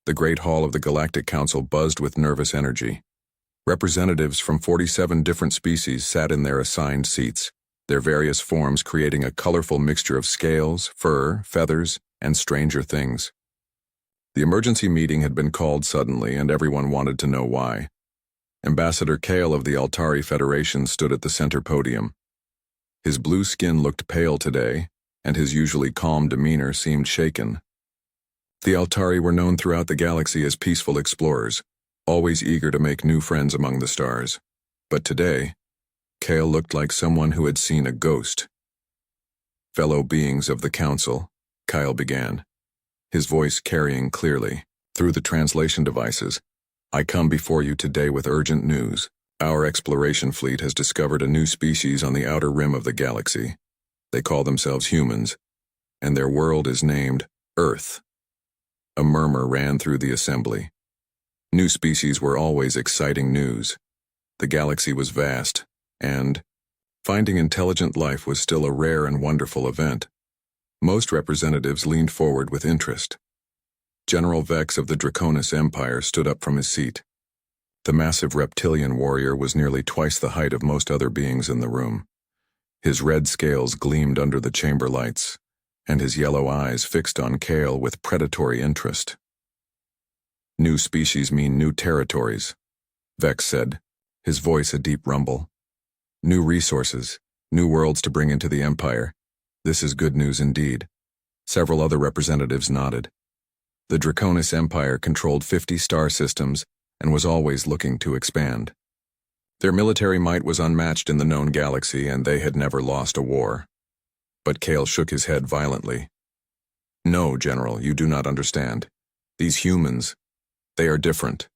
The Great Hall of the Galactic Council buzzed with nervous energy. Representatives from 47 different species sat in their assigned seats, their various forms creating a colorful mixture of scales, fur, feathers, and stranger things. The emergency meeting had been called suddenly, and everyone wanted to know why. Ambassador Kale of the Altari Federation stood at the center podium. His blue skin looked pale today, and his usually calm demeanor seemed shaken. The Altari were known throughout the galaxy as peaceful explorers, always eager to make new friends among the stars. But today, Kale looked like someone who had seen a ghost. "Fellow beings of the Council," Kyle began, his voice carrying clearly through the translation devices, "I come before you today with urgent news. Our exploration fleet has discovered a new species on the outer rim of the galaxy. They call themselves humans, and their world is named Earth." A murmur ran through the assembly. New species were always exciting news. The galaxy was vast, and finding intelligent life was still a rare and wonderful event. Most representatives leaned forward with interest. General Vex of the Draconis Empire stood up from his seat. The massive reptilian warrior was nearly twice the height of most other beings in the room. His red scales gleamed under the chamber lights, and his yellow eyes fixed on Kale with predatory interest. "New species mean new territories," Vex said, his voice a deep rumble. "New resources, new worlds to bring into the Empire. This is good news indeed." Several other representatives nodded. The Draconis Empire controlled 50 star systems and was always looking to expand. Their military might was unmatched in the known galaxy, and they had never lost a war. But Kale shook his head violently. "No, General, you do not understand. These humans, they are different.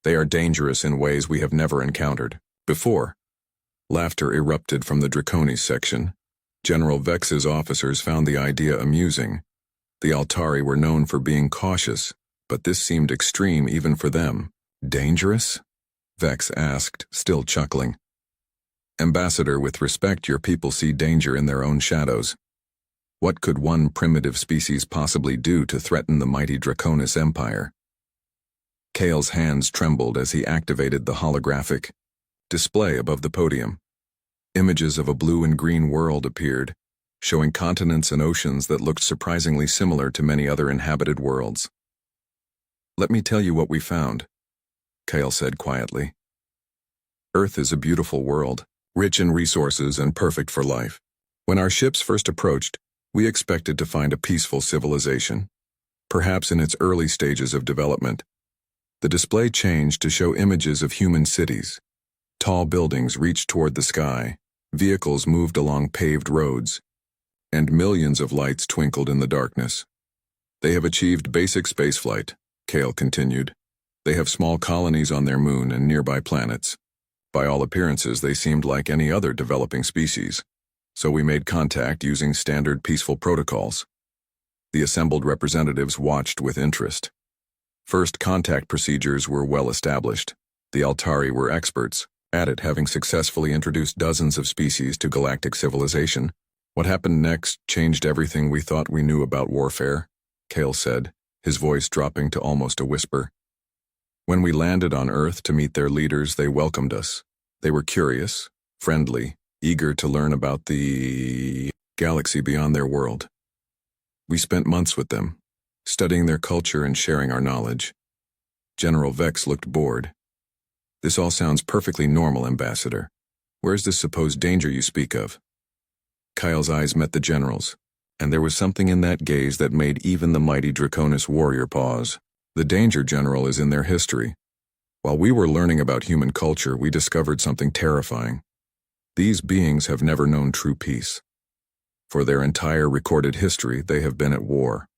They are dangerous in ways we have never encountered before." Laughter erupted from the Draconis section. General Vex's officers found the idea amusing. The Altari were known for being cautious, but this seemed extreme even for them. "Dangerous?" Vex asked, still chuckling. "Ambassador, with respect, your people see danger in their own shadows. What could one primitive species possibly do to threaten the mighty Draconis Empire?" Kale's hands trembled as he activated the holographic display above the podium. Images of a blue and green world appeared, showing continents and oceans that looked surprisingly similar to many other inhabited worlds. "Let me tell you what we found," Kale said quietly. "Earth is a beautiful world, rich in resources and perfect for life. When our ships first approached, we expected to find a peaceful civilization, perhaps in its early stages of development. The display changed to show images of human cities. Tall buildings reached toward the sky, vehicles moved along paved roads, and millions of lights twinkled in the darkness. They have achieved basic spaceflight," Kale continued. "They have small colonies on their moon and nearby planets. By all appearances, they seemed like any other developing species, so we made contact using standard peaceful protocols." The assembled representatives watched with interest. First contact procedures were well established. The Altari were experts at it, having successfully introduced dozens of species to galactic civilization. "What happened next changed everything we thought we knew about warfare," Kale said, his voice dropping to almost a whisper. "When we landed on Earth to meet their leaders, they welcomed us. They were curious, friendly, eager to learn about the galaxy beyond their world. We spent months with them, studying their culture and sharing our knowledge." General Vex looked bored. "This all sounds perfectly normal, Ambassador. Where's this supposed danger you speak of?" Kyle's eyes met the general's, and there was something in that gaze that made even the mighty Draconis warrior pause. "The danger, General, is in their history. While we were learning about human culture, we discovered something terrifying. These beings have never known true peace. For their entire recorded history, they have been at war.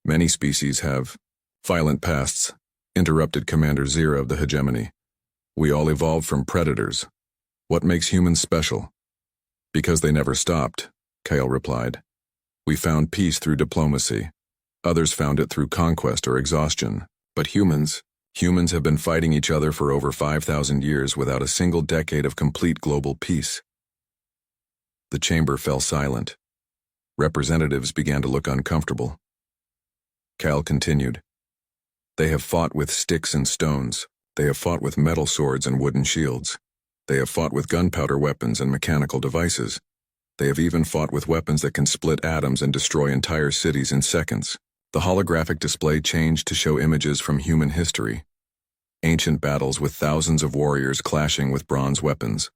Many species have violent pasts," interrupted Commander Zira of the hegemony. "We all evolved from predators. What makes humans special?" "Because they never stopped," Kale replied. "We found peace through diplomacy. Others found it through conquest or exhaustion. But humans have been fighting each other for over 5,000 years without a single decade of complete global peace." The chamber fell silent. Representatives began to look uncomfortable. Cal continued, They have fought with sticks and stones. They have fought with metal swords and wooden shields. They have fought with gunpowder weapons and mechanical devices. They have even fought with weapons that can split atoms and destroy entire cities in seconds. The holographic display changed to show images from human history. Ancient battles with thousands of warriors clashing with bronze weapons.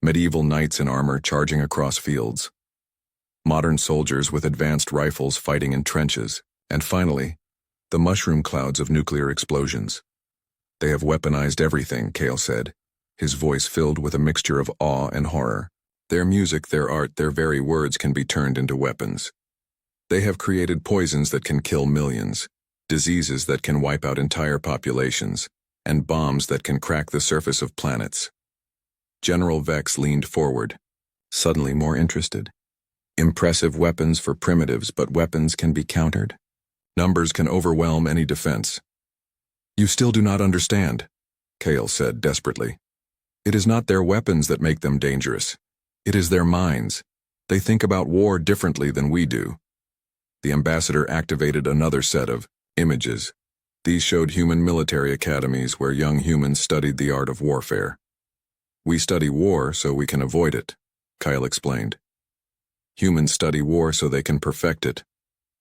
Medieval knights in armor charging across fields. Modern soldiers with advanced rifles fighting in trenches. And finally, the mushroom clouds of nuclear explosions. They have weaponized everything, Kale said, his voice filled with a mixture of awe and horror. Their music, their art, their very words can be turned into weapons. They have created poisons that can kill millions, diseases that can wipe out entire populations, and bombs that can crack the surface of planets. General Vex leaned forward, suddenly more interested. Impressive weapons for primitives, but weapons can be countered. Numbers can overwhelm any defense. You still do not understand, Kale said desperately. It is not their weapons that make them dangerous. It is their minds. They think about war differently than we do. The ambassador activated another set of images. These showed human military academies where young humans studied the art of warfare. We study war so we can avoid it, Kyle explained. Humans study war so they can perfect it.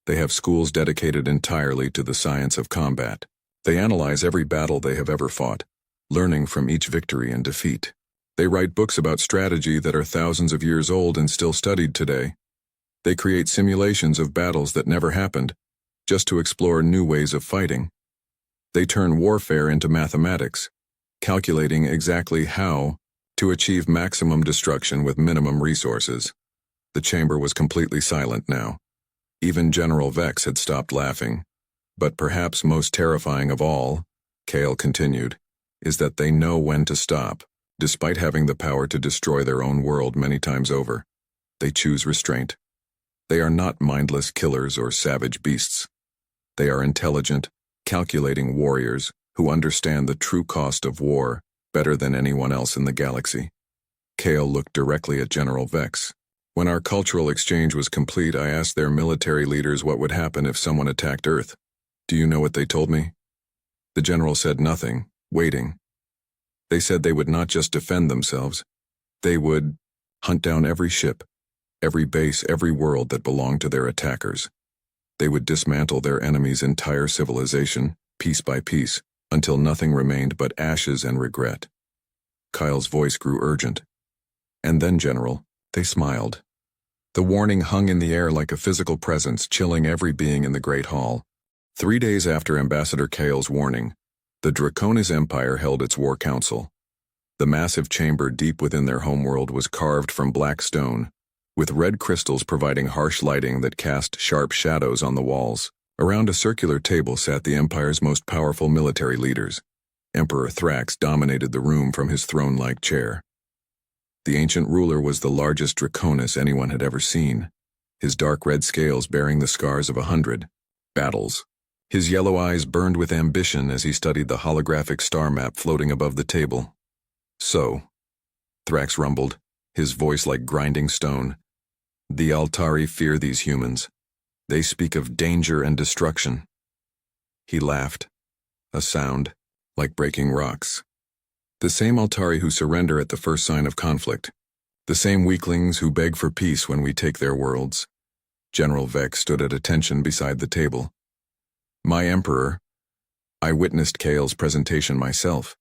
They have schools dedicated entirely to the science of combat. They analyze every battle they have ever fought, learning from each victory and defeat. They write books about strategy that are thousands of years old and still studied today. They create simulations of battles that never happened, just to explore new ways of fighting. They turn warfare into mathematics, calculating exactly how to achieve maximum destruction with minimum resources. The chamber was completely silent now. Even General Vex had stopped laughing. But perhaps most terrifying of all, Kale continued, is that they know when to stop. Despite having the power to destroy their own world many times over, they choose restraint. They are not mindless killers or savage beasts. They are intelligent, calculating warriors who understand the true cost of war better than anyone else in the galaxy. Kale looked directly at General Vex. When our cultural exchange was complete, I asked their military leaders what would happen if someone attacked Earth. Do you know what they told me? The general said nothing, waiting. They said they would not just defend themselves. They would hunt down every ship, every base, every world that belonged to their attackers. They would dismantle their enemy's entire civilization, piece by piece, until nothing remained but ashes and regret. Kyle's voice grew urgent. And then, General, they smiled. The warning hung in the air like a physical presence, chilling every being in the Great Hall. 3 days after Ambassador Kale's warning, the Draconis Empire held its war council. The massive chamber deep within their homeworld was carved from black stone, with red crystals providing harsh lighting that cast sharp shadows on the walls. Around a circular table sat the Empire's most powerful military leaders. Emperor Thrax dominated the room from his throne-like chair. The ancient ruler was the largest Draconis anyone had ever seen, his dark red scales bearing the scars of 100 battles. His yellow eyes burned with ambition as he studied the holographic star map floating above the table. So, Thrax rumbled, his voice like grinding stone, the Altari fear these humans. They speak of danger and destruction. He laughed, a sound like breaking rocks. The same Altari who surrender at the first sign of conflict. The same weaklings who beg for peace when we take their worlds. General Vex stood at attention beside the table. My Emperor, I witnessed Kale's presentation myself.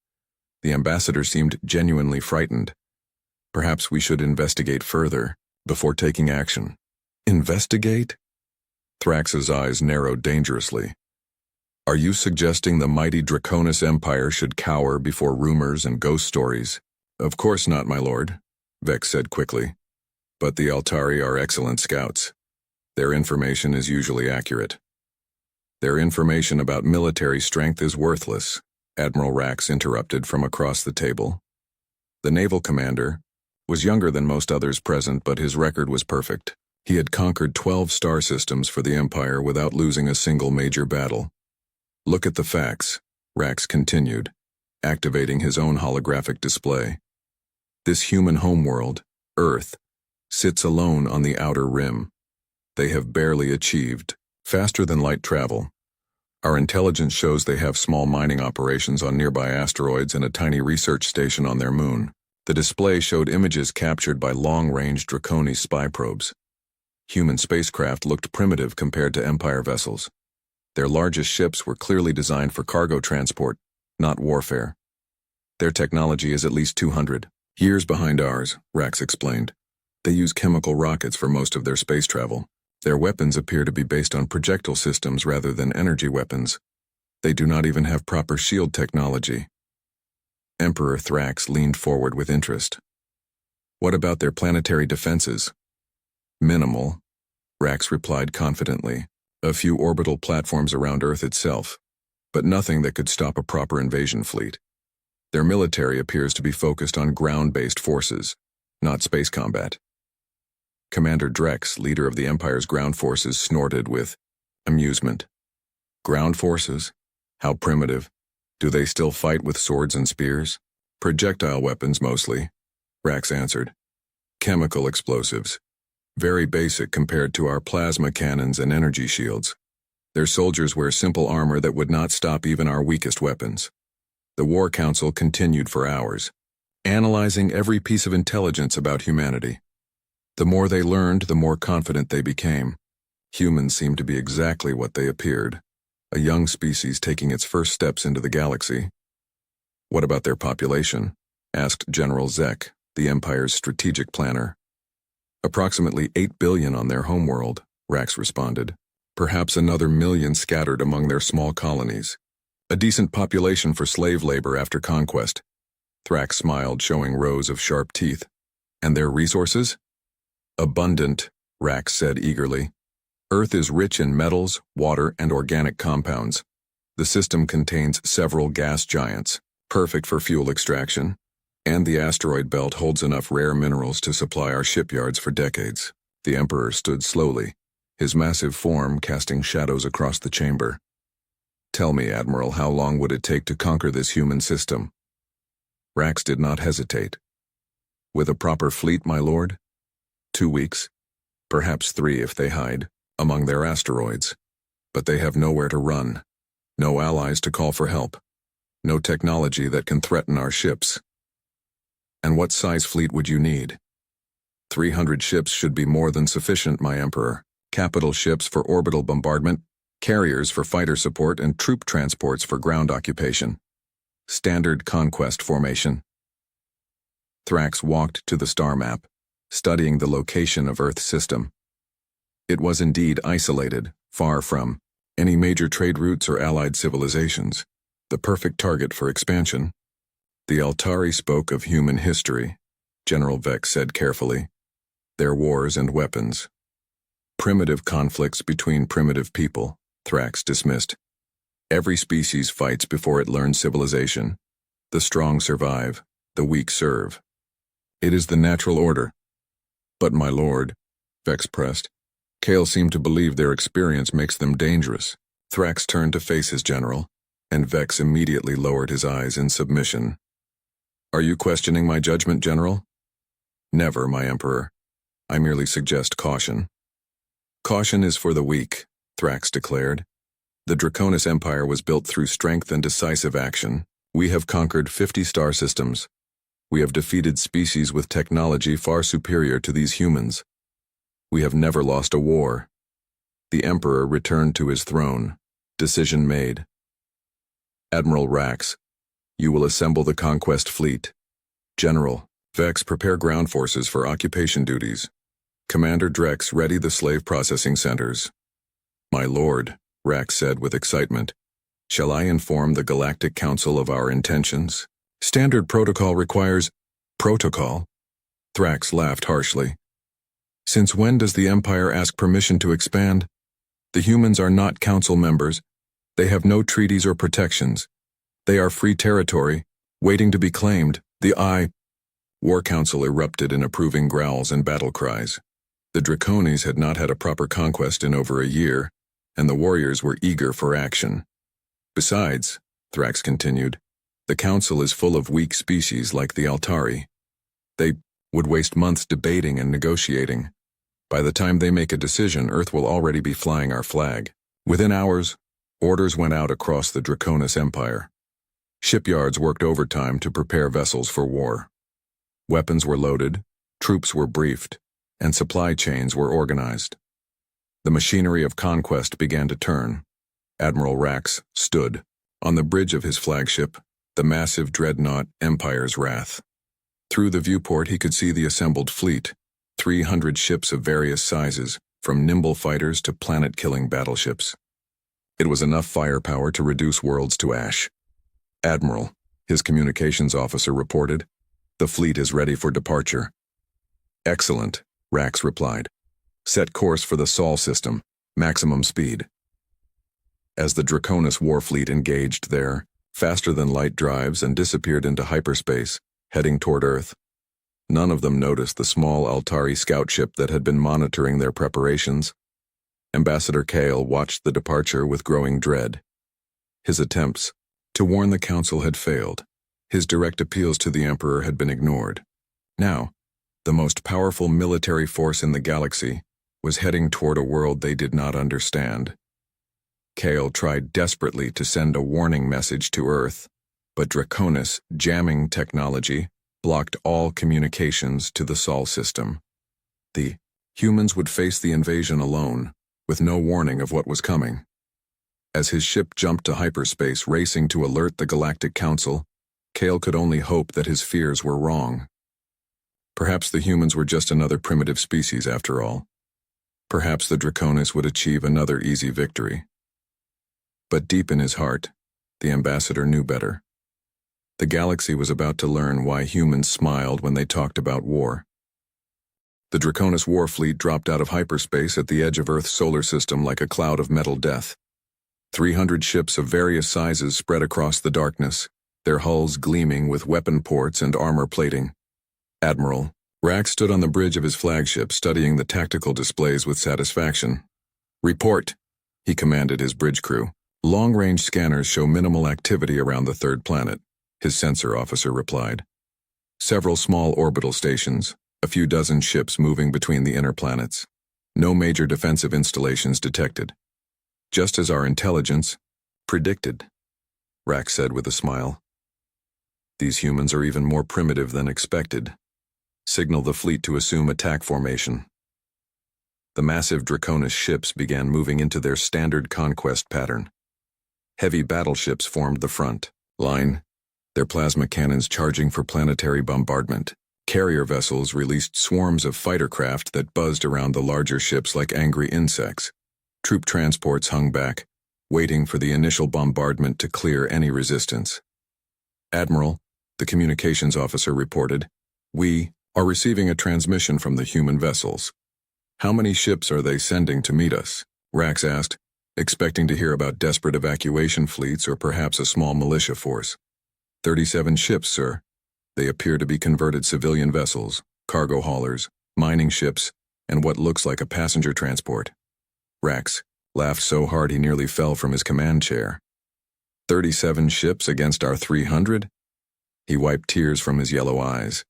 The ambassador seemed genuinely frightened. Perhaps we should investigate further before taking action. Investigate? Thrax's eyes narrowed dangerously. Are you suggesting the mighty Draconis Empire should cower before rumors and ghost stories? Of course not, my lord, Vex said quickly. But the Altari are excellent scouts. Their information is usually accurate. Their information about military strength is worthless, Admiral Rax interrupted from across the table. The naval commander was younger than most others present, but his record was perfect. He had conquered 12 star systems for the Empire without losing a single major battle. Look at the facts, Rax continued, activating his own holographic display. This human homeworld, Earth, sits alone on the outer rim. They have barely achieved faster-than-light travel, Our intelligence shows they have small mining operations on nearby asteroids and a tiny research station on their moon. The display showed images captured by long-range Draconis spy probes. Human spacecraft looked primitive compared to Empire vessels. Their largest ships were clearly designed for cargo transport, not warfare. Their technology is at least 200 years behind ours, Rax explained. They use chemical rockets for most of their space travel. Their weapons appear to be based on projectile systems rather than energy weapons. They do not even have proper shield technology. Emperor Thrax leaned forward with interest. What about their planetary defenses? Minimal, Rax replied confidently. A few orbital platforms around Earth itself, but nothing that could stop a proper invasion fleet. Their military appears to be focused on ground-based forces, not space combat. Commander Drex, leader of the Empire's ground forces, snorted with amusement. Ground forces? How primitive. Do they still fight with swords and spears? Projectile weapons mostly, Rax answered. Chemical explosives. Very basic compared to our plasma cannons and energy shields. Their soldiers wear simple armor that would not stop even our weakest weapons. The War Council continued for hours, analyzing every piece of intelligence about humanity. The more they learned, the more confident they became. Humans seemed to be exactly what they appeared, a young species taking its first steps into the galaxy. What about their population? Asked General Zek, the Empire's strategic planner. Approximately 8 billion on their homeworld, Rax responded. Perhaps another million scattered among their small colonies. A decent population for slave labor after conquest. Thrax smiled, showing rows of sharp teeth. And their resources? Abundant, Rax said eagerly. Earth is rich in metals, water, and organic compounds. The system contains several gas giants, perfect for fuel extraction, and the asteroid belt holds enough rare minerals to supply our shipyards for decades. The Emperor stood slowly, his massive form casting shadows across the chamber. Tell me, Admiral, how long would it take to conquer this human system? Rax did not hesitate. With a proper fleet, my lord? 2 weeks, perhaps 3 if they hide, among their asteroids. But they have nowhere to run, no allies to call for help, no technology that can threaten our ships. And what size fleet would you need? 300 ships should be more than sufficient, my Emperor. Capital ships for orbital bombardment, carriers for fighter support, and troop transports for ground occupation. Standard conquest formation. Thrax walked to the star map, studying the location of Earth's system. It was indeed isolated, far from any major trade routes or allied civilizations, the perfect target for expansion. The Altari spoke of human history, General Vex said carefully, their wars and weapons. Primitive conflicts between primitive people, Thrax dismissed. Every species fights before it learns civilization. The strong survive, the weak serve. It is the natural order. But my lord, Vex pressed, Kale seemed to believe their experience makes them dangerous. Thrax turned to face his general, and Vex immediately lowered his eyes in submission. Are you questioning my judgment, General? Never, my Emperor. I merely suggest caution. Caution is for the weak, Thrax declared. The Draconis Empire was built through strength and decisive action. We have conquered 50 star systems. We have defeated species with technology far superior to these humans. We have never lost a war. The Emperor returned to his throne. Decision made. Admiral Rax, you will assemble the conquest fleet. General, Vex, prepare ground forces for occupation duties. Commander Drex, ready the slave processing centers. My lord, Rax said with excitement, shall I inform the Galactic Council of our intentions? Standard protocol requires protocol? Thrax laughed harshly. Since when does the Empire ask permission to expand? The humans are not council members. They have no treaties or protections. They are free territory, waiting to be claimed. The War Council erupted in approving growls and battle cries. The Draconis had not had a proper conquest in over a year, and the warriors were eager for action. Besides, Thrax continued, the Council is full of weak species like the Altari. They would waste months debating and negotiating. By the time they make a decision, Earth will already be flying our flag. Within hours, Orders went out across the Draconis Empire. Shipyards worked overtime to prepare vessels for war. Weapons were loaded, troops were briefed, and supply chains were organized. The machinery of conquest began to turn. Admiral Rax stood on the bridge of his flagship, the massive dreadnought Empire's Wrath. Through the viewport he could see the assembled fleet, 300 ships of various sizes, from nimble fighters to planet-killing battleships. It was enough firepower to reduce worlds to ash. "Admiral," his communications officer reported, "the fleet is ready for departure." "Excellent," Rax replied. "Set course for the Sol system, maximum speed." As the Draconis warfleet engaged there, faster-than-light drives and disappeared into hyperspace, heading toward Earth, none of them noticed the small Altari scout ship that had been monitoring their preparations. Ambassador Kale watched the departure with growing dread. His attempts to warn the Council had failed. His direct appeals to the Emperor had been ignored. Now, the most powerful military force in the galaxy was heading toward a world they did not understand. Kale tried desperately to send a warning message to Earth, but Draconis jamming technology blocked all communications to the Sol system. The humans would face the invasion alone, with no warning of what was coming. As his ship jumped to hyperspace racing to alert the Galactic Council, Kale could only hope that his fears were wrong. Perhaps the humans were just another primitive species after all. Perhaps the Draconis would achieve another easy victory. But deep in his heart, the ambassador knew better. The galaxy was about to learn why humans smiled when they talked about war. The Draconis warfleet dropped out of hyperspace at the edge of Earth's solar system like a cloud of metal death. 300 ships of various sizes spread across the darkness, their hulls gleaming with weapon ports and armor plating. Admiral Rax stood on the bridge of his flagship, studying the tactical displays with satisfaction. "Report," he commanded his bridge crew. "Long-range scanners show minimal activity around the third planet," his sensor officer replied. "Several small orbital stations, a few dozen ships moving between the inner planets. No major defensive installations detected. Just as our intelligence predicted," Rax said with a smile. "These humans are even more primitive than expected. Signal the fleet to assume attack formation." The massive Draconis ships began moving into their standard conquest pattern. Heavy battleships formed the front line, their plasma cannons charging for planetary bombardment. Carrier vessels released swarms of fighter craft that buzzed around the larger ships like angry insects. Troop transports hung back, waiting for the initial bombardment to clear any resistance. "Admiral," the communications officer reported, "we are receiving a transmission from the human vessels." "How many ships are they sending to meet us?" Rax asked, expecting to hear about desperate evacuation fleets or perhaps a small militia force. 37 ships, sir. They appear to be converted civilian vessels, cargo haulers, mining ships, and what looks like a passenger transport." Rax laughed so hard he nearly fell from his command chair. 37 ships against our 300? He wiped tears from his yellow eyes.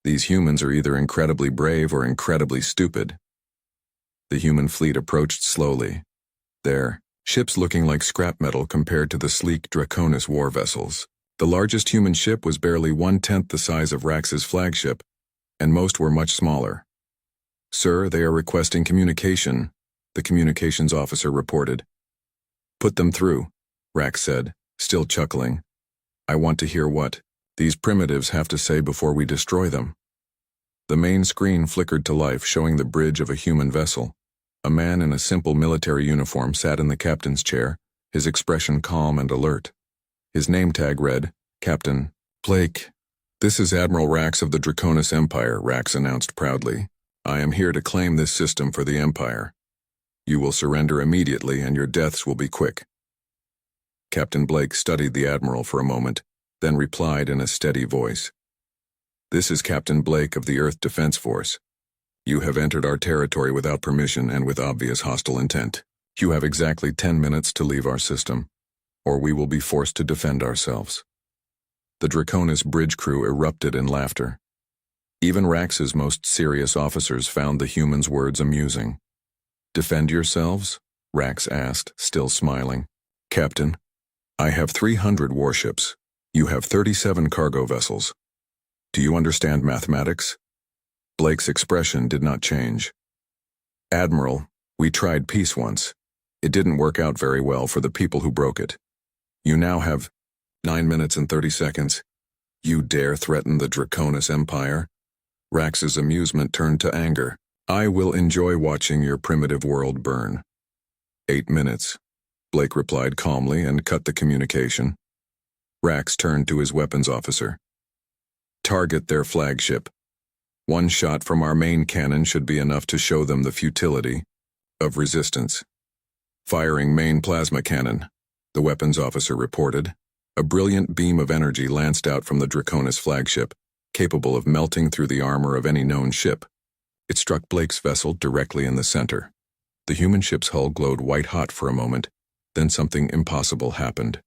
These humans are either incredibly brave or incredibly stupid. The human fleet approached slowly, their ships looking like scrap metal compared to the sleek Draconis war vessels. The largest human ship was barely 1/10 the size of Rax's flagship, and most were much smaller. "Sir, they are requesting communication," the communications officer reported. "Put them through," Rax said, still chuckling. "I want to hear what these primitives have to say before we destroy them." The main screen flickered to life, showing the bridge of a human vessel. A man in a simple military uniform sat in the captain's chair, his expression calm and alert. His name tag read, "Captain Blake." "This is Admiral Rax of the Draconis Empire," Rax announced proudly. "I am here to claim this system for the Empire. You will surrender immediately and your deaths will be quick." Captain Blake studied the Admiral for a moment, then replied in a steady voice. "This is Captain Blake of the Earth Defense Force. You have entered our territory without permission and with obvious hostile intent. You have exactly 10 minutes to leave our system, or we will be forced to defend ourselves." The Draconis bridge crew erupted in laughter. Even Rax's most serious officers found the humans' words amusing. "Defend yourselves?" Rax asked, still smiling. Captain, I have 300 warships. You have 37 cargo vessels. Do you understand mathematics? Blake's expression did not change. Admiral, we tried peace once. It didn't work out very well for the people who broke it. You now have 9 minutes and 30 seconds. You dare threaten the Draconis Empire? Rax's amusement turned to anger. I will enjoy watching your primitive world burn. 8 minutes, Blake replied calmly and cut the communication. Rax turned to his weapons officer. Target their flagship. One shot from our main cannon should be enough to show them the futility of resistance. Firing main plasma cannon, the weapons officer reported. A brilliant beam of energy lanced out from the Draconis flagship, capable of melting through the armor of any known ship. It struck Blake's vessel directly in the center. The human ship's hull glowed white-hot for a moment, then something impossible happened.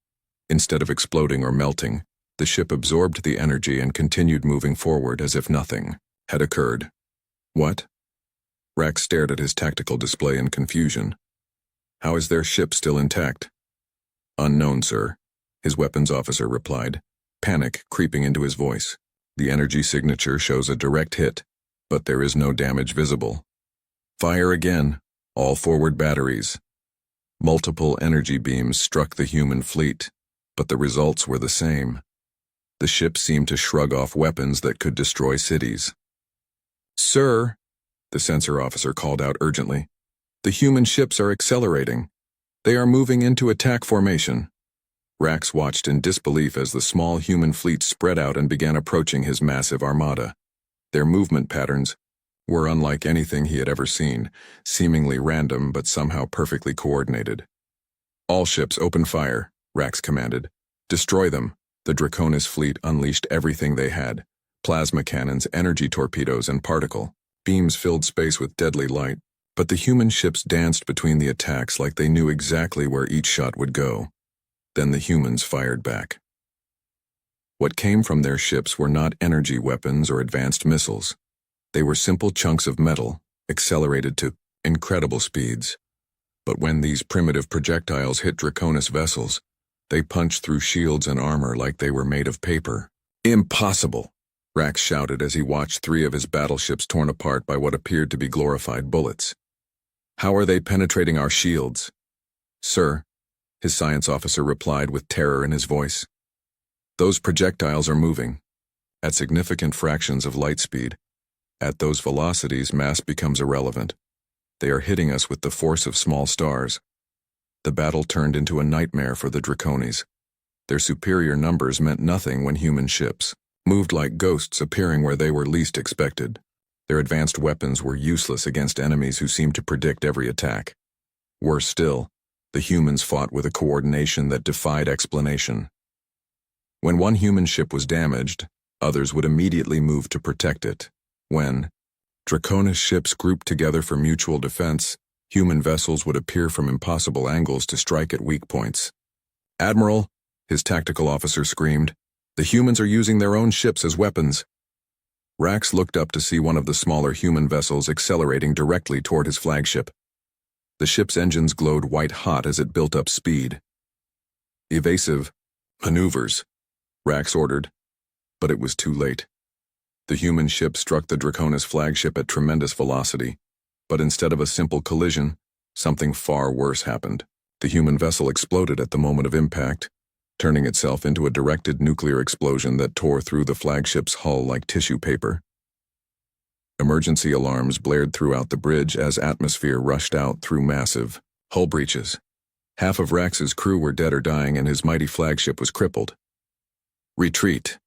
Instead of exploding or melting, the ship absorbed the energy and continued moving forward as if nothing had occurred. What? Rax stared at his tactical display in confusion. How is their ship still intact? Unknown, sir, his weapons officer replied, panic creeping into his voice. The energy signature shows a direct hit, but there is no damage visible. Fire again, all forward batteries. Multiple energy beams struck the human fleet, but the results were the same. The ship seemed to shrug off weapons that could destroy cities. Sir, the sensor officer called out urgently, the human ships are accelerating. They are moving into attack formation. Rax watched in disbelief as the small human fleet spread out and began approaching his massive armada. Their movement patterns were unlike anything he had ever seen, seemingly random but somehow perfectly coordinated. All ships open fire, Rax commanded. Destroy them. The Draconis fleet unleashed everything they had. Plasma cannons, energy torpedoes, and particle beams filled space with deadly light, but the human ships danced between the attacks like they knew exactly where each shot would go. Then the humans fired back. What came from their ships were not energy weapons or advanced missiles. They were simple chunks of metal, accelerated to incredible speeds. But when these primitive projectiles hit Draconis vessels, they punched through shields and armor like they were made of paper. Impossible! Rax shouted as he watched 3 of his battleships torn apart by what appeared to be glorified bullets. How are they penetrating our shields? Sir, his science officer replied with terror in his voice. Those projectiles are moving at significant fractions of light speed. At those velocities, mass becomes irrelevant. They are hitting us with the force of small stars. The battle turned into a nightmare for the Draconis. Their superior numbers meant nothing when human ships moved like ghosts, appearing where they were least expected. Their advanced weapons were useless against enemies who seemed to predict every attack. Worse still, the humans fought with a coordination that defied explanation. When one human ship was damaged, others would immediately move to protect it. When Draconis ships grouped together for mutual defense, human vessels would appear from impossible angles to strike at weak points. Admiral, his tactical officer screamed, the humans are using their own ships as weapons. Rax looked up to see one of the smaller human vessels accelerating directly toward his flagship. The ship's engines glowed white-hot as it built up speed. Evasive maneuvers, Rax ordered, but it was too late. The human ship struck the Draconis flagship at tremendous velocity, but instead of a simple collision, something far worse happened. The human vessel exploded at the moment of impact, turning itself into a directed nuclear explosion that tore through the flagship's hull like tissue paper. Emergency alarms blared throughout the bridge as atmosphere rushed out through massive hull breaches. Half of Rax's crew were dead or dying, and his mighty flagship was crippled. Retreat.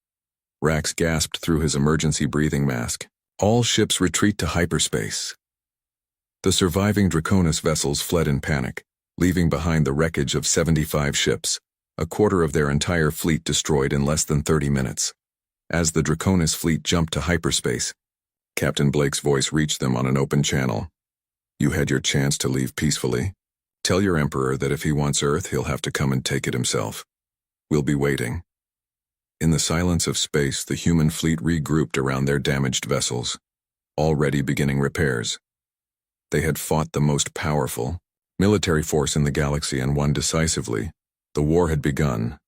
Rax gasped through his emergency breathing mask. All ships retreat to hyperspace. The surviving Draconis vessels fled in panic, leaving behind the wreckage of 75 ships, a quarter of their entire fleet destroyed in less than 30 minutes. As the Draconis fleet jumped to hyperspace, Captain Blake's voice reached them on an open channel. You had your chance to leave peacefully. Tell your Emperor that if he wants Earth, he'll have to come and take it himself. We'll be waiting. In the silence of space, the human fleet regrouped around their damaged vessels, already beginning repairs. They had fought the most powerful military force in the galaxy and won decisively, The war had begun,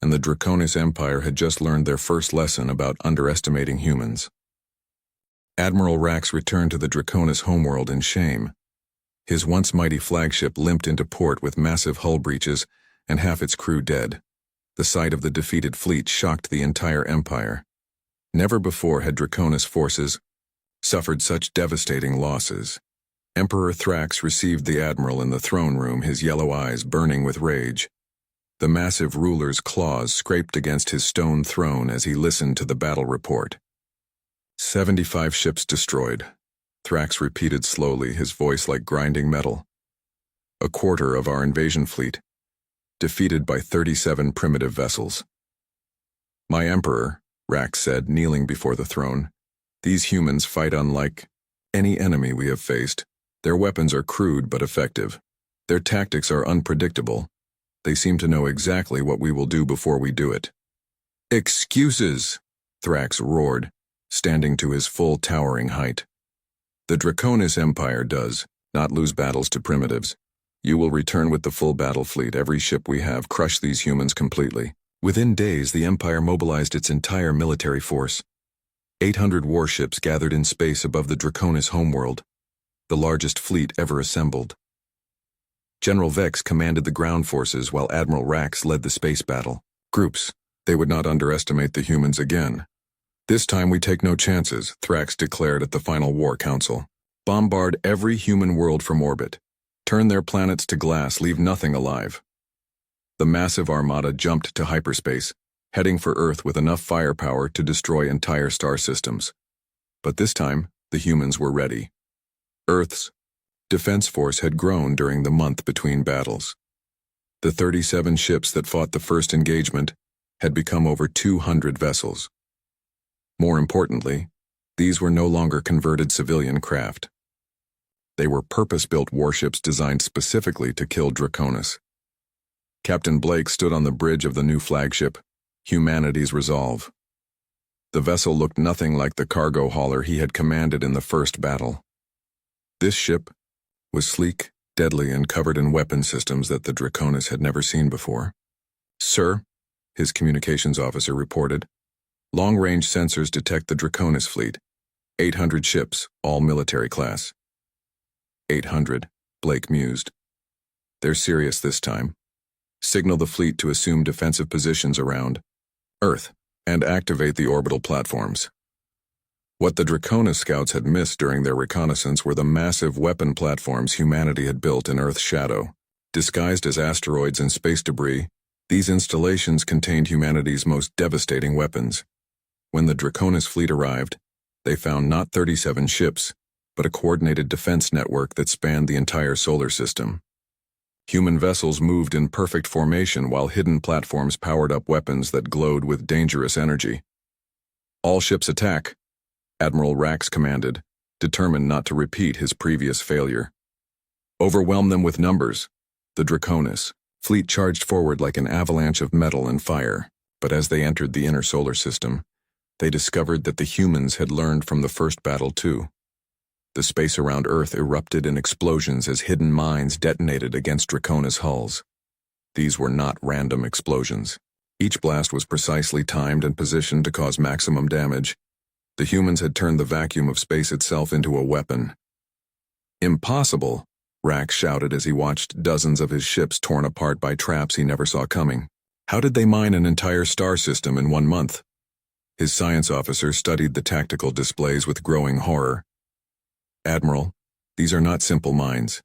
and the Draconis Empire had just learned their first lesson about underestimating humans. Admiral Rax returned to the Draconis homeworld in shame. His once mighty flagship limped into port with massive hull breaches and half its crew dead. The sight of the defeated fleet shocked the entire empire. Never before had Draconis forces suffered such devastating losses. Emperor Thrax received the admiral in the throne room, his yellow eyes burning with rage. The massive ruler's claws scraped against his stone throne as he listened to the battle report. 75 ships destroyed, Thrax repeated slowly, his voice like grinding metal. A quarter of our invasion fleet, defeated by 37 primitive vessels. My emperor, Rax said, kneeling before the throne, these humans fight unlike any enemy we have faced. Their weapons are crude but effective. Their tactics are unpredictable. They seem to know exactly what we will do before we do it. Excuses, Thrax roared, standing to his full towering height. The Draconis Empire does not lose battles to primitives. You will return with the full battle fleet. Every ship we have, crush these humans completely. Within days, the Empire mobilized its entire military force. 800 warships gathered in space above the Draconis homeworld, the largest fleet ever assembled. General Vex commanded the ground forces while Admiral Rax led the space battle. Groups, they would not underestimate the humans again. This time we take no chances, Thrax declared at the final war council. Bombard every human world from orbit. Turn their planets to glass, leave nothing alive. The massive armada jumped to hyperspace, heading for Earth with enough firepower to destroy entire star systems. But this time, the humans were ready. Earth's defense force had grown during the month between battles. The 37 ships that fought the first engagement had become over 200 vessels. More importantly, these were no longer converted civilian craft. They were purpose-built warships designed specifically to kill Draconis. Captain Blake stood on the bridge of the new flagship, Humanity's Resolve. The vessel looked nothing like the cargo hauler he had commanded in the first battle. This ship was sleek, deadly, and covered in weapon systems that the Draconis had never seen before. Sir, his communications officer reported, long-range sensors detect the Draconis fleet. 800 ships, all military class. 800, Blake mused. They're serious this time. Signal the fleet to assume defensive positions around Earth and activate the orbital platforms. What the Draconis scouts had missed during their reconnaissance were the massive weapon platforms humanity had built in Earth's shadow. Disguised as asteroids and space debris, these installations contained humanity's most devastating weapons. When the Draconis fleet arrived, they found not 37 ships, but a coordinated defense network that spanned the entire solar system. Human vessels moved in perfect formation while hidden platforms powered up weapons that glowed with dangerous energy. All ships attack, Admiral Rax commanded, determined not to repeat his previous failure. Overwhelm them with numbers. The Draconis fleet charged forward like an avalanche of metal and fire, but as they entered the inner solar system, they discovered that the humans had learned from the first battle too. The space around Earth erupted in explosions as hidden mines detonated against Draconis hulls. These were not random explosions. Each blast was precisely timed and positioned to cause maximum damage. The humans had turned the vacuum of space itself into a weapon. Impossible, Rax shouted as he watched dozens of his ships torn apart by traps he never saw coming. How did they mine an entire star system in 1 month? His science officer studied the tactical displays with growing horror. Admiral, these are not simple mines.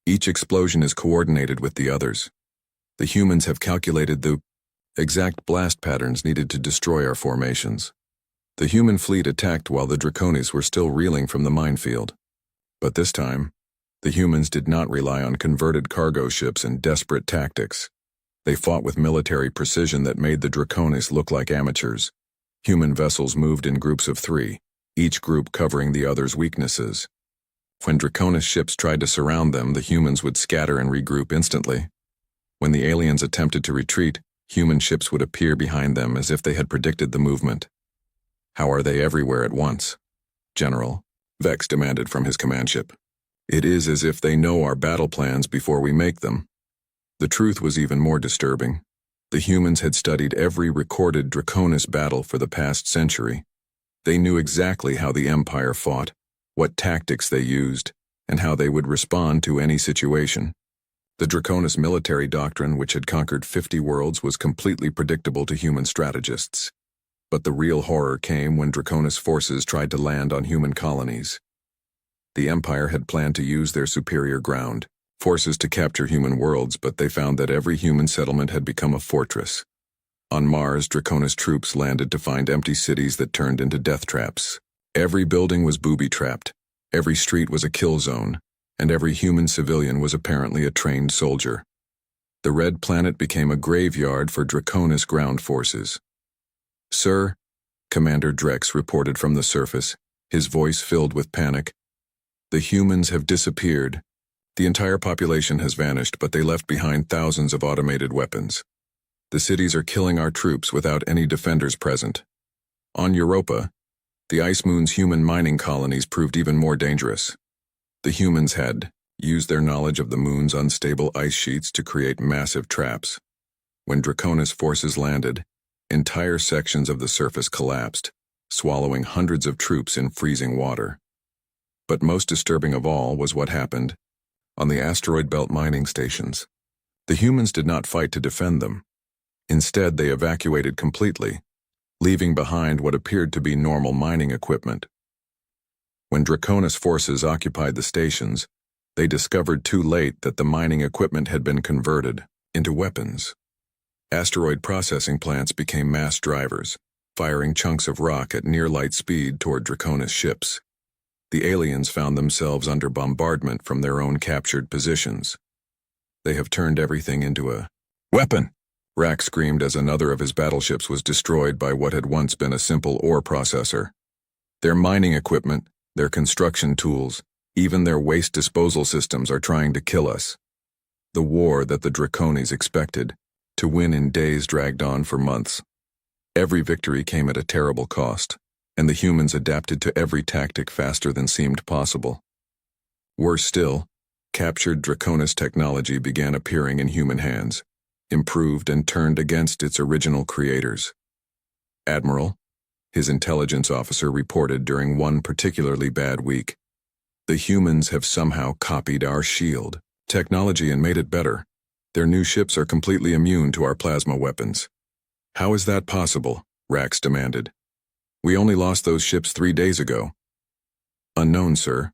Each explosion is coordinated with the others. The humans have calculated the exact blast patterns needed to destroy our formations. The human fleet attacked while the Draconis were still reeling from the minefield. But this time, the humans did not rely on converted cargo ships and desperate tactics. They fought with military precision that made the Draconis look like amateurs. Human vessels moved in groups of 3, each group covering the other's weaknesses. When Draconis ships tried to surround them, the humans would scatter and regroup instantly. When the aliens attempted to retreat, human ships would appear behind them as if they had predicted the movement. How are they everywhere at once? General, Vex demanded from his command ship. It is as if they know our battle plans before we make them. The truth was even more disturbing. The humans had studied every recorded Draconis battle for the past century. They knew exactly how the Empire fought, what tactics they used, and how they would respond to any situation. The Draconis military doctrine, which had conquered 50 worlds, was completely predictable to human strategists. But the real horror came when Draconis forces tried to land on human colonies. The Empire had planned to use their superior ground forces to capture human worlds, but they found that every human settlement had become a fortress. On Mars, Draconis troops landed to find empty cities that turned into death traps. Every building was booby-trapped, every street was a kill zone, and every human civilian was apparently a trained soldier. The Red Planet became a graveyard for Draconis ground forces. "Sir," Commander Drex reported from the surface, his voice filled with panic, "the humans have disappeared. The entire population has vanished, but they left behind thousands of automated weapons. The cities are killing our troops without any defenders present. On Europa, the Ice Moon's human mining colonies proved even more dangerous. The humans had used their knowledge of the moon's unstable ice sheets to create massive traps. When Draconis forces landed, entire sections of the surface collapsed, swallowing hundreds of troops in freezing water. But most disturbing of all was what happened on the asteroid belt mining stations. The humans did not fight to defend them. Instead, they evacuated completely, leaving behind what appeared to be normal mining equipment. When Draconis forces occupied the stations, they discovered too late that the mining equipment had been converted into weapons. Asteroid processing plants became mass drivers, firing chunks of rock at near-light speed toward Draconis ships. The aliens found themselves under bombardment from their own captured positions. "They have turned everything into a weapon," Rack screamed as another of his battleships was destroyed by what had once been a simple ore processor. "Their mining equipment, their construction tools, even their waste disposal systems are trying to kill us." The war that the Draconis expected to win in days dragged on for months. Every victory came at a terrible cost, and the humans adapted to every tactic faster than seemed possible. Worse still, captured Draconis technology began appearing in human hands, improved and turned against its original creators. "Admiral," his intelligence officer reported during one particularly bad week, "the humans have somehow copied our shield technology and made it better. Their new ships are completely immune to our plasma weapons." "How is that possible?" Rax demanded. "We only lost those ships 3 days ago." "Unknown, sir.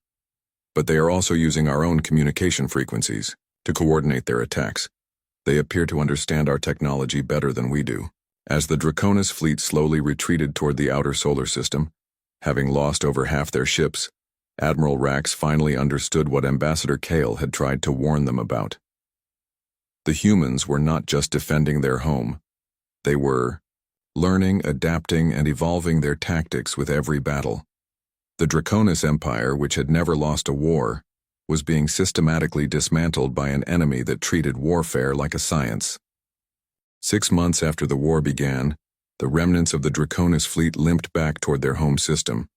But they are also using our own communication frequencies to coordinate their attacks. They appear to understand our technology better than we do." As the Draconis fleet slowly retreated toward the outer solar system, having lost over half their ships, Admiral Rax finally understood what Ambassador Kale had tried to warn them about. The humans were not just defending their home. They were learning, adapting, and evolving their tactics with every battle. The Draconis Empire, which had never lost a war, was being systematically dismantled by an enemy that treated warfare like a science. 6 months after the war began, the remnants of the Draconis fleet limped back toward their home system.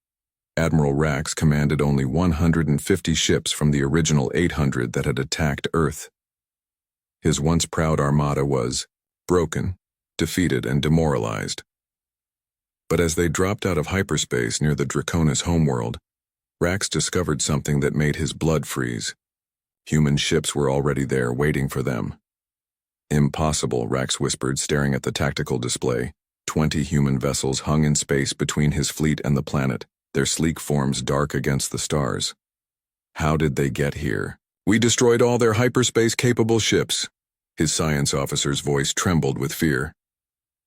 Admiral Rax commanded only 150 ships from the original 800 that had attacked Earth. His once proud armada was broken, defeated, and demoralized. But as they dropped out of hyperspace near the Draconis homeworld, Rax discovered something that made his blood freeze. Human ships were already there waiting for them. "Impossible," Rax whispered, staring at the tactical display. 20 human vessels hung in space between his fleet and the planet, their sleek forms dark against the stars. "How did they get here?" "We destroyed all their hyperspace-capable ships." His science officer's voice trembled with fear.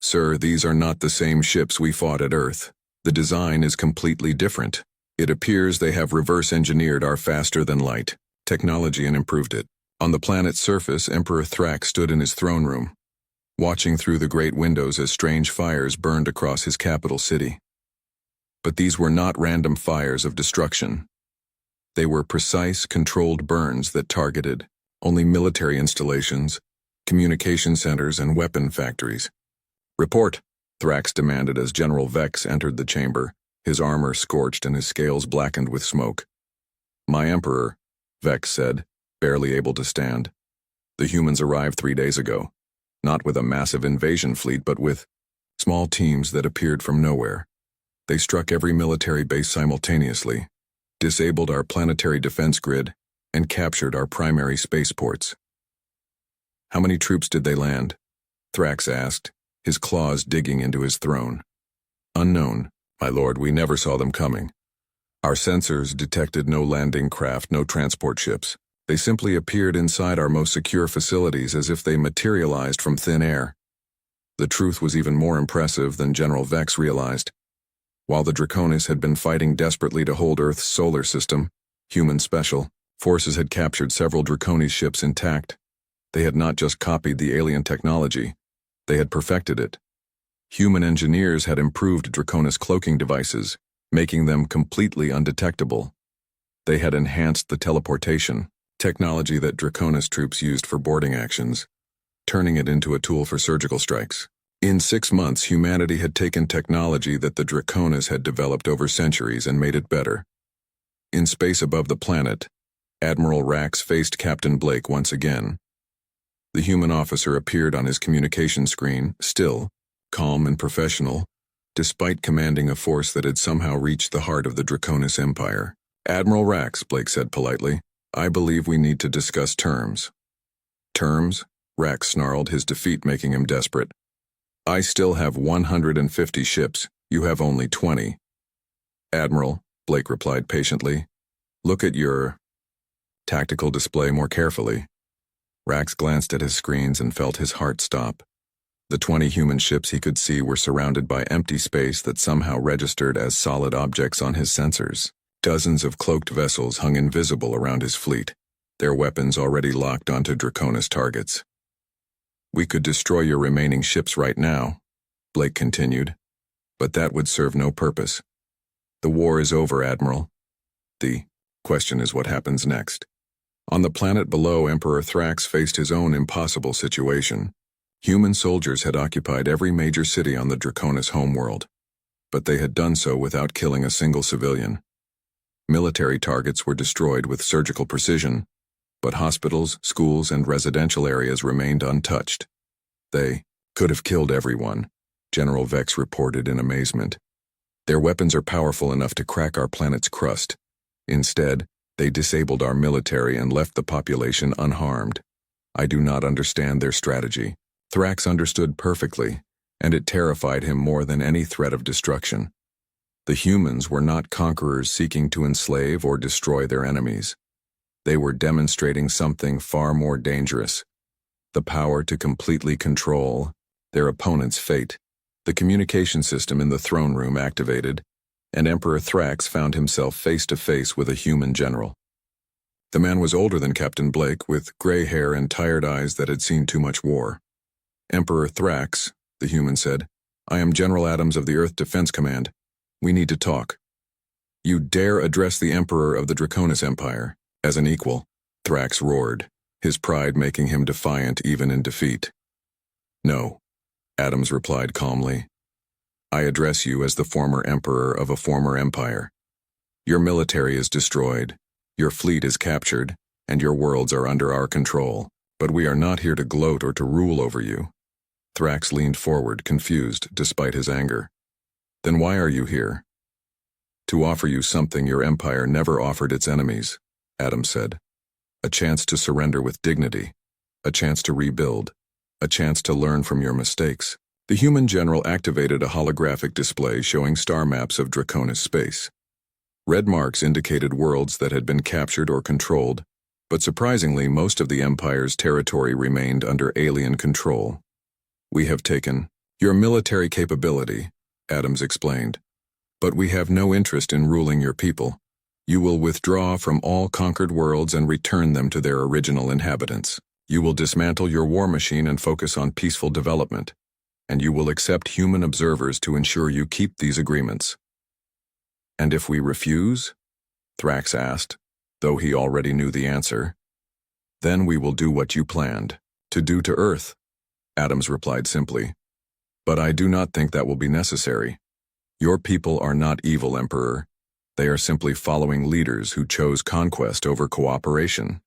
"Sir, these are not the same ships we fought at Earth. The design is completely different. It appears they have reverse-engineered our faster-than-light technology and improved it." On the planet's surface, Emperor Thrax stood in his throne room, watching through the great windows as strange fires burned across his capital city. But these were not random fires of destruction. They were precise, controlled burns that targeted only military installations, communication centers, and weapon factories. "Report," Thrax demanded as General Vex entered the chamber, his armor scorched and his scales blackened with smoke. "My Emperor," Vex said, barely able to stand. The humans arrived 3 days ago, not with a massive invasion fleet but with small teams that appeared from nowhere. They struck every military base simultaneously, disabled our planetary defense grid, and captured our primary spaceports. How many troops did they land? Thrax asked, his claws digging into his throne. Unknown, my lord, we never saw them coming. Our sensors detected no landing craft, no transport ships. They simply appeared inside our most secure facilities as if they materialized from thin air. The truth was even more impressive than General Vex realized. While the Draconis had been fighting desperately to hold Earth's solar system, human special forces had captured several Draconis ships intact. They had not just copied the alien technology, they had perfected it. Human engineers had improved Draconis cloaking devices, making them completely undetectable. They had enhanced the teleportation technology that Draconis troops used for boarding actions, turning it into a tool for surgical strikes. In 6 months, humanity had taken technology that the Draconis had developed over centuries and made it better. In space above the planet, Admiral Rax faced Captain Blake once again. The human officer appeared on his communication screen, still, calm and professional, despite commanding a force that had somehow reached the heart of the Draconis Empire. Admiral Rax, Blake said politely, I believe we need to discuss terms. Terms? Rax snarled, his defeat making him desperate. I still have 150 ships, you have only 20. Admiral, Blake replied patiently, look at your tactical display more carefully. Rax glanced at his screens and felt his heart stop. The 20 human ships he could see were surrounded by empty space that somehow registered as solid objects on his sensors. Dozens of cloaked vessels hung invisible around his fleet, their weapons already locked onto Draconis targets. We could destroy your remaining ships right now, Blake continued, but that would serve no purpose. The war is over, Admiral. The question is what happens next. On the planet below, Emperor Thrax faced his own impossible situation. Human soldiers had occupied every major city on the Draconis homeworld, but they had done so without killing a single civilian. Military targets were destroyed with surgical precision, but hospitals, schools, and residential areas remained untouched. They could have killed everyone, General Vex reported in amazement. Their weapons are powerful enough to crack our planet's crust. Instead, they disabled our military and left the population unharmed. I do not understand their strategy. Thrax understood perfectly, and it terrified him more than any threat of destruction. The humans were not conquerors seeking to enslave or destroy their enemies. They were demonstrating something far more dangerous, the power to completely control their opponent's fate. The communication system in the throne room activated, and Emperor Thrax found himself face to face with a human general. The man was older than Captain Blake, with gray hair and tired eyes that had seen too much war. Emperor Thrax, the human said, I am General Adams of the Earth Defense Command. We need to talk. You dare address the Emperor of the Draconis Empire as an equal, Thrax roared, his pride making him defiant even in defeat. No, Adams replied calmly. I address you as the former emperor of a former empire. Your military is destroyed, your fleet is captured, and your worlds are under our control. But we are not here to gloat or to rule over you. Thrax leaned forward, confused despite his anger. Then why are you here? To offer you something your empire never offered its enemies, Adams said. A chance to surrender with dignity, a chance to rebuild, a chance to learn from your mistakes. The human general activated a holographic display showing star maps of Draconis space. Red marks indicated worlds that had been captured or controlled, but surprisingly most of the Empire's territory remained under alien control. We have taken your military capability, Adams explained, but we have no interest in ruling your people. You will withdraw from all conquered worlds and return them to their original inhabitants. You will dismantle your war machine and focus on peaceful development, and you will accept human observers to ensure you keep these agreements. And if we refuse? Thrax asked, though he already knew the answer. Then we will do what you planned, to do to Earth, Adams replied simply. But I do not think that will be necessary. Your people are not evil, Emperor. They are simply following leaders who chose conquest over cooperation.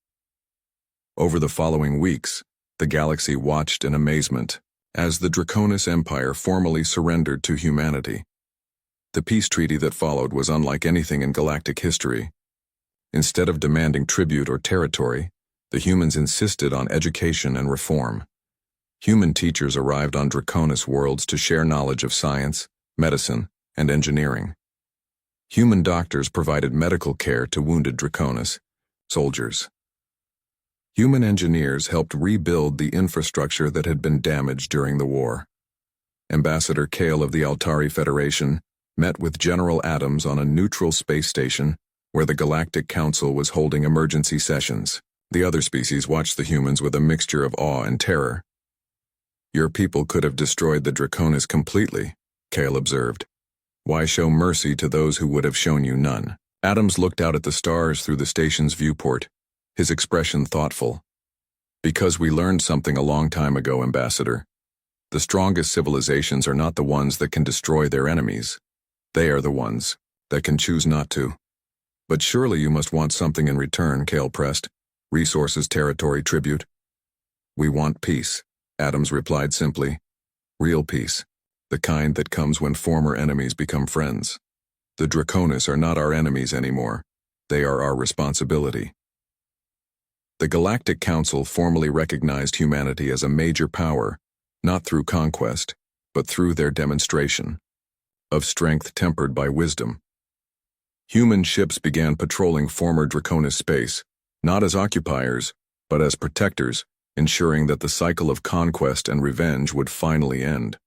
Over the following weeks, the galaxy watched in amazement as the Draconis Empire formally surrendered to humanity. The peace treaty that followed was unlike anything in galactic history. Instead of demanding tribute or territory, the humans insisted on education and reform. Human teachers arrived on Draconis worlds to share knowledge of science, medicine, and engineering. Human doctors provided medical care to wounded Draconis soldiers. Human engineers helped rebuild the infrastructure that had been damaged during the war. Ambassador Kale of the Altari Federation met with General Adams on a neutral space station where the Galactic Council was holding emergency sessions. The other species watched the humans with a mixture of awe and terror. "Your people could have destroyed the Draconis completely," Kale observed. "Why show mercy to those who would have shown you none?" Adams looked out at the stars through the station's viewport, his expression thoughtful. "Because we learned something a long time ago, Ambassador. The strongest civilizations are not the ones that can destroy their enemies. They are the ones that can choose not to." "But surely you must want something in return," Kale pressed. "Resources, territory, tribute." "We want peace," Adams replied simply. "Real peace, the kind that comes when former enemies become friends. The Draconis are not our enemies anymore. They are our responsibility." The Galactic Council formally recognized humanity as a major power, not through conquest, but through their demonstration of strength tempered by wisdom. Human ships began patrolling former Draconis space, not as occupiers, but as protectors, ensuring that the cycle of conquest and revenge would finally end.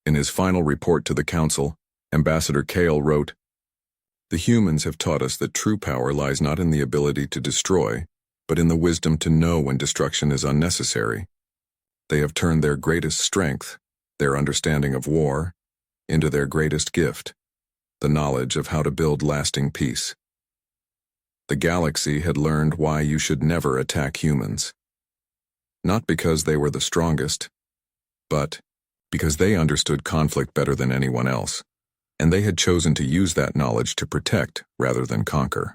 In his final report to the Council, Ambassador Kale wrote, "The humans have taught us that true power lies not in the ability to destroy, but in the wisdom to know when destruction is unnecessary. They have turned their greatest strength, their understanding of war, into their greatest gift, the knowledge of how to build lasting peace. The galaxy had learned why you should never attack humans. Not because they were the strongest, but because they understood conflict better than anyone else, and they had chosen to use that knowledge to protect rather than conquer."